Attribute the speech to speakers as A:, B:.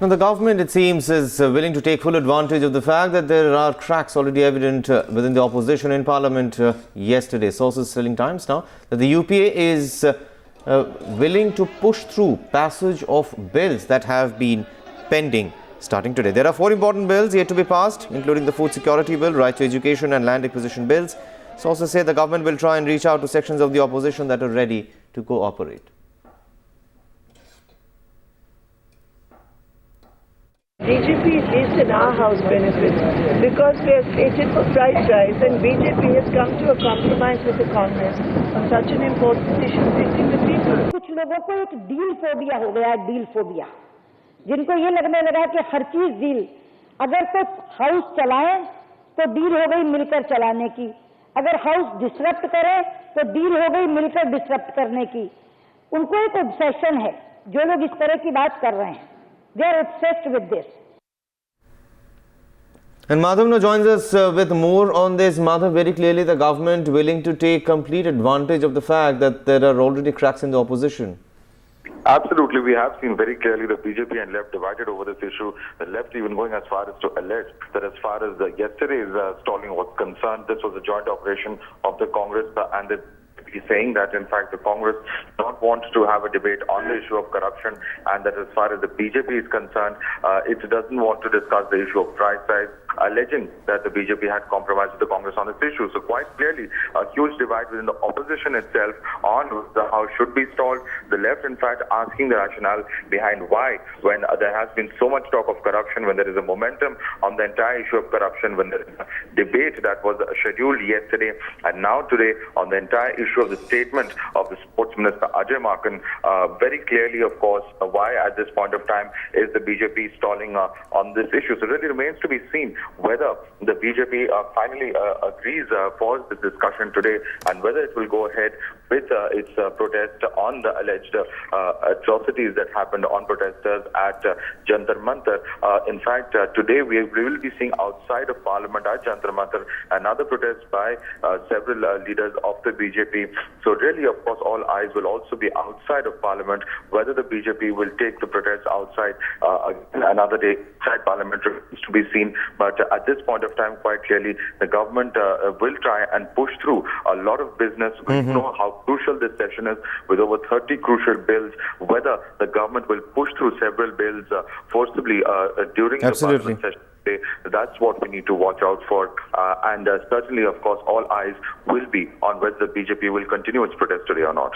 A: Now, the government, it seems, is willing to take full advantage of the fact that there are cracks already evident within the opposition in Parliament yesterday. Sources telling Times now that the UPA is willing to push through passage of bills that have been pending starting today. There are 4 important bills yet to be passed, including the Food Security Bill, Right to Education and Land Acquisition Bills. Sources say the government will try and reach out to sections of the opposition that are ready to cooperate.
B: BJP is least in our house benefits because we have stated for price rise and BJP has come to a compromise with the Congress on such an important issue facing the people.
C: कुछ लोगों को एक deal phobia हो गया है, deal phobia, जिनको ये लगने लगा कि हर चीज डील, अगर तो हाउस चलाएं तो डील हो गई मिलकर चलाने की, अगर हाउस डिसरप्ट करे तो डील हो गई मिलकर डिसरप्ट करने की। उनको एक ऑब्सेशन है, जो लोग इस तरह की बात कर रहे हैं, they are obsessed with this.
A: And Madhav now joins us with more on this. Madhav, very clearly the government willing to take complete advantage of the fact that there are already cracks in the opposition.
D: Absolutely. We have seen very clearly the BJP and left divided over this issue. The left even going as far as to allege that as far as yesterday's stalling was concerned, this was a joint operation of the Congress and the BJP, saying that in fact the Congress not want to have a debate on the issue of corruption, and that as far as the BJP is concerned, it doesn't want to discuss the issue of price rise, alleging that the BJP had compromised with the Congress on this issue. So quite clearly, a huge divide within the opposition itself on the House should be stalled. The left, in fact, asking the rationale behind why, when there has been so much talk of corruption, when there is a momentum on the entire issue of corruption, when there is a debate that was scheduled yesterday and now today on the entire issue of the statement of the Sports Minister Ajay Maken, very clearly, of course, why at this point of time is the BJP stalling on this issue. So it really remains to be seen whether the BJP finally agrees for this discussion today and whether it will go ahead with its protest on the alleged atrocities that happened on protesters at Jantar Mantar. In fact, today we will be seeing outside of Parliament at Jantar Mantar another protest by several leaders of the BJP. So really, of course, all eyes will also be outside of Parliament, whether the BJP will take the protest outside another day outside Parliament remains to be seen. But at this point of time, quite clearly, the government will try and push through a lot of business. We know how crucial this session is with over 30 crucial bills. Whether the government will push through several bills forcibly during the Parliament session today, that's what we need to watch out for. And certainly, of course, all eyes will be on whether the BJP will continue its protest today or not.